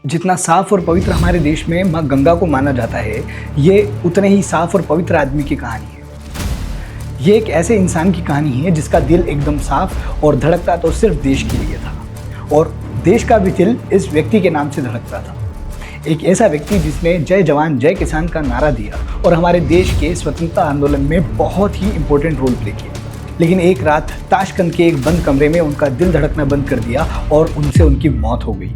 जितना साफ और पवित्र हमारे देश में माँ गंगा को माना जाता है, ये उतने ही साफ और पवित्र आदमी की कहानी है। ये एक ऐसे इंसान की कहानी है जिसका दिल एकदम साफ और धड़कता तो सिर्फ देश के लिए था, और देश का भी दिल इस व्यक्ति के नाम से धड़कता था। एक ऐसा व्यक्ति जिसने जय जवान जय किसान का नारा दिया और हमारे देश के स्वतंत्रता आंदोलन में बहुत ही इम्पोर्टेंट रोल प्ले किया। लेकिन एक रात ताशकंद के एक बंद कमरे में उनका दिल धड़कना बंद कर दिया और उनसे उनकी मौत हो गई।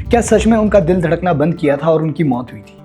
क्या सच में उनका दिल धड़कना बंद किया था और उनकी मौत हुई थी?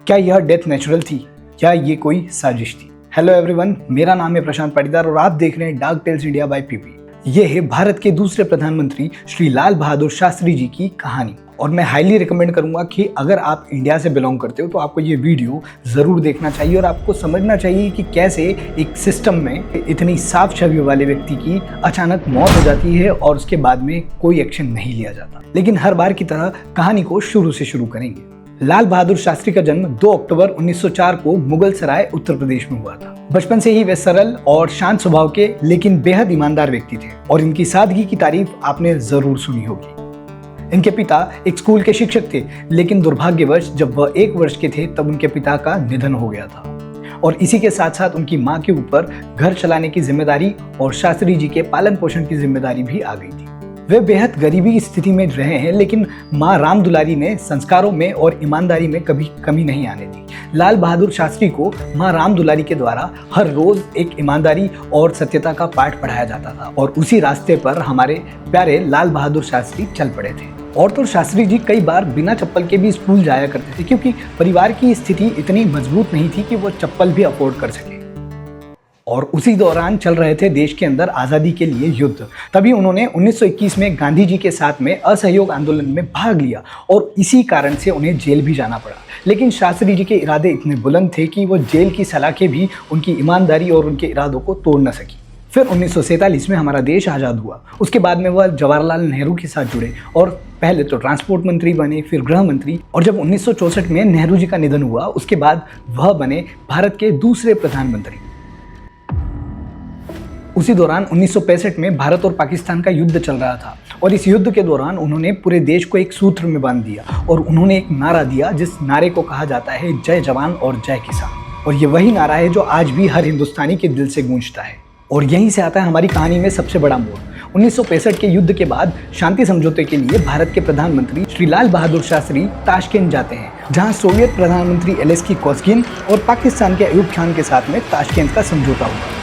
क्या यह डेथ नेचुरल थी या ये कोई साजिश थी? हेलो एवरीवन, मेरा नाम है प्रशांत पाटीदार और आप देख रहे हैं Dark Tales India by people. ये है भारत के दूसरे प्रधानमंत्री श्री लाल बहादुर शास्त्री जी की कहानी, और मैं हाईली रिकमेंड करूंगा कि अगर आप इंडिया से बिलोंग करते हो तो आपको ये वीडियो ज़रूर देखना चाहिए और आपको समझना चाहिए कि कैसे एक सिस्टम में इतनी साफ छवि वाले व्यक्ति की अचानक मौत हो जाती है और उसके बाद में कोई एक्शन नहीं लिया जाता। लेकिन हर बार की तरह कहानी को शुरू से शुरू करेंगे। लाल बहादुर शास्त्री का जन्म 2 अक्टूबर 1904 को मुगल सराय उत्तर प्रदेश में हुआ था। बचपन से ही वे सरल और शांत स्वभाव के लेकिन बेहद ईमानदार व्यक्ति थे, और इनकी सादगी की तारीफ आपने जरूर सुनी होगी। इनके पिता एक स्कूल के शिक्षक थे, लेकिन दुर्भाग्यवश जब वह 1 वर्ष के थे तब उनके पिता का निधन हो गया था, और इसी के साथ साथ उनकी मां के ऊपर घर चलाने की जिम्मेदारी और शास्त्री जी के पालन पोषण की जिम्मेदारी भी आ गई थी। वे बेहद गरीबी की स्थिति में रहे हैं, लेकिन मां राम दुलारी ने संस्कारों में और ईमानदारी में कभी कमी नहीं आने दी। लाल बहादुर शास्त्री को मां राम दुलारी के द्वारा हर रोज एक ईमानदारी और सत्यता का पाठ पढ़ाया जाता था, और उसी रास्ते पर हमारे प्यारे लाल बहादुर शास्त्री चल पड़े थे। और तो शास्त्री जी कई बार बिना चप्पल के भी स्कूल जाया करते थे, क्योंकि परिवार की स्थिति इतनी मजबूत नहीं थी कि वो चप्पल भी अफोर्ड कर सके। और उसी दौरान चल रहे थे देश के अंदर आज़ादी के लिए युद्ध। तभी उन्होंने 1921 में गांधी जी के साथ में असहयोग आंदोलन में भाग लिया, और इसी कारण से उन्हें जेल भी जाना पड़ा। लेकिन शास्त्री जी के इरादे इतने बुलंद थे कि वो जेल की सलाखें भी उनकी ईमानदारी और उनके इरादों को तोड़ न सकी। फिर 1947 में हमारा देश आज़ाद हुआ। उसके बाद में वह जवाहरलाल नेहरू के साथ जुड़े, और पहले तो ट्रांसपोर्ट मंत्री बने, फिर गृह मंत्री, और जब 1964 में नेहरू जी का निधन हुआ उसके बाद वह बने भारत के दूसरे प्रधानमंत्री। उसी दौरान 1965 में भारत और पाकिस्तान का युद्ध चल रहा था, और इस युद्ध के दौरान उन्होंने पूरे देश को एक सूत्र में बांध दिया, और उन्होंने एक नारा दिया जिस नारे को कहा जाता है जय जवान और जय किसान। और ये वही नारा है जो आज भी हर हिंदुस्तानी के दिल से गूंजता है। और यहीं से आता है हमारी कहानी में सबसे बड़ा मोड़। 1965 के युद्ध के बाद शांति समझौते के लिए भारत के प्रधानमंत्री श्री लाल बहादुर शास्त्री ताशकंद जाते हैं, जहां सोवियत प्रधानमंत्री एलेस्की कोसिगिन और पाकिस्तान के अयूब खान के साथ में ताशकंद का समझौता हुआ।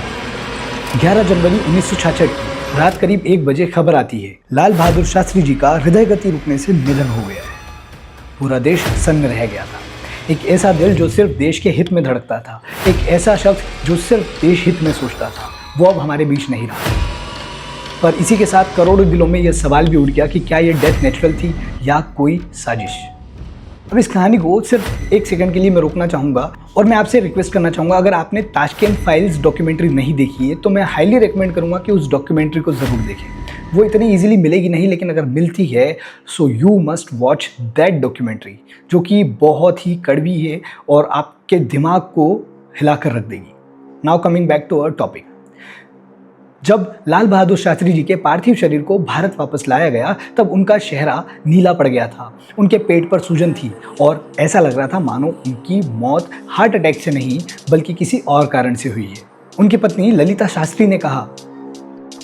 11 जनवरी 1966 की रात करीब 1 बजे खबर आती है, लाल बहादुर शास्त्री जी का हृदय गति रुकने से निधन हो गया है। पूरा देश सन्न रह गया था। एक ऐसा दिल जो सिर्फ देश के हित में धड़कता था, एक ऐसा शख्स जो सिर्फ देश हित में सोचता था, वो अब हमारे बीच नहीं रहा। पर इसी के साथ करोड़ों दिलों में यह सवाल भी उठ गया कि क्या ये डेथ नेचुरल थी या कोई साजिश। अब इस कहानी को सिर्फ 1 सेकंड के लिए मैं रोकना चाहूँगा, और मैं आपसे रिक्वेस्ट करना चाहूँगा, अगर आपने ताशकंद फाइल्स डॉक्यूमेंट्री नहीं देखी है तो मैं हाईली रिकमेंड करूँगा कि उस डॉक्यूमेंट्री को ज़रूर देखें। वो इतनी ईजिली मिलेगी नहीं, लेकिन अगर मिलती है so you must watch that documentary, जो कि बहुत ही कड़वी है और आपके दिमाग को हिलाकर रख देगी। Now coming back to our topic. जब लाल बहादुर शास्त्री जी के पार्थिव शरीर को भारत वापस लाया गया तब उनका चेहरा नीला पड़ गया था, उनके पेट पर सूजन थी, और ऐसा लग रहा था मानो उनकी मौत हार्ट अटैक से नहीं बल्कि किसी और कारण से हुई है। उनकी पत्नी ललिता शास्त्री ने कहा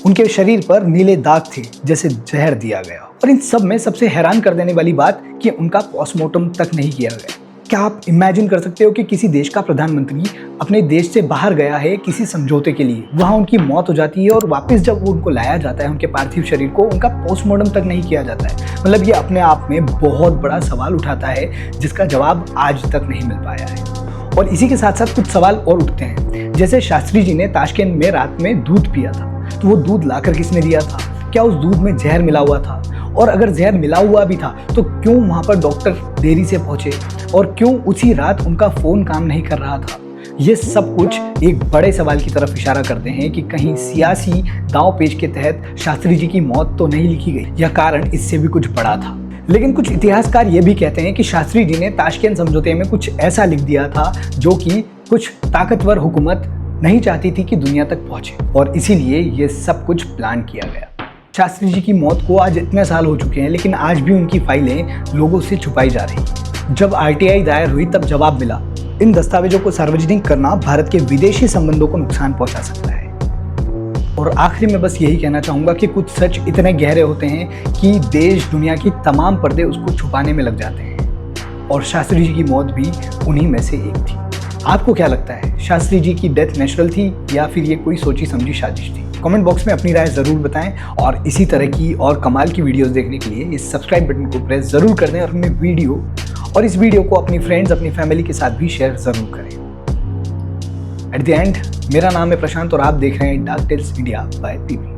उनके शरीर पर नीले दाग थे जैसे जहर दिया गया। और इन सब में सबसे हैरान कर देने वाली बात कि उनका पोस्टमार्टम तक नहीं किया गया। क्या आप इमेजिन कर सकते हो कि किसी देश का प्रधानमंत्री अपने देश से बाहर गया है किसी समझौते के लिए, वहाँ उनकी मौत हो जाती है, और वापस जब उनको लाया जाता है उनके पार्थिव शरीर को, उनका पोस्टमार्टम तक नहीं किया जाता है। मतलब ये अपने आप में बहुत बड़ा सवाल उठाता है जिसका जवाब आज तक नहीं मिल पाया है। और इसी के साथ साथ कुछ सवाल और उठते हैं, जैसे शास्त्री जी ने ताशकंद में रात में दूध पिया था, तो वो दूध लाकर किसने दिया था? क्या उस दूध में जहर मिला हुआ था? और अगर जहर मिला हुआ भी था तो क्यों वहाँ पर डॉक्टर देरी से पहुँचे, और क्यों उसी रात उनका फ़ोन काम नहीं कर रहा था? ये सब कुछ एक बड़े सवाल की तरफ इशारा करते हैं कि कहीं सियासी दांव-पेच के तहत शास्त्री जी की मौत तो नहीं लिखी गई, या कारण इससे भी कुछ बड़ा था। लेकिन कुछ इतिहासकार ये भी कहते हैं कि शास्त्री जी ने ताशकंद समझौते में कुछ ऐसा लिख दिया था जो कि कुछ ताकतवर हुकूमत नहीं चाहती थी कि दुनिया तक पहुँचे, और इसीलिए ये सब कुछ प्लान किया गया। शास्त्री जी की मौत को आज इतने साल हो चुके हैं, लेकिन आज भी उनकी फाइलें लोगों से छुपाई जा रही हैं। जब आरटीआई दायर हुई तब जवाब मिला, इन दस्तावेजों को सार्वजनिक करना भारत के विदेशी संबंधों को नुकसान पहुंचा सकता है। और आखिरी में बस यही कहना चाहूंगा कि कुछ सच इतने गहरे होते हैं कि देश दुनिया की तमाम पर्दे उसको छुपाने में लग जाते हैं, और शास्त्री जी की मौत भी उन्हीं में से एक थी। आपको क्या लगता है, शास्त्री जी की डेथ नेचुरल थी या फिर ये कोई सोची समझी साजिश थी? कमेंट बॉक्स में अपनी राय जरूर बताएं, और इसी तरह की और कमाल की वीडियोस देखने के लिए इस सब्सक्राइब बटन को प्रेस जरूर कर दें, और इस वीडियो को अपनी फ्रेंड्स, अपनी फैमिली के साथ भी शेयर जरूर करें। एट द एंड, मेरा नाम है प्रशांत और आप देख रहे हैं Dark Tales India by people.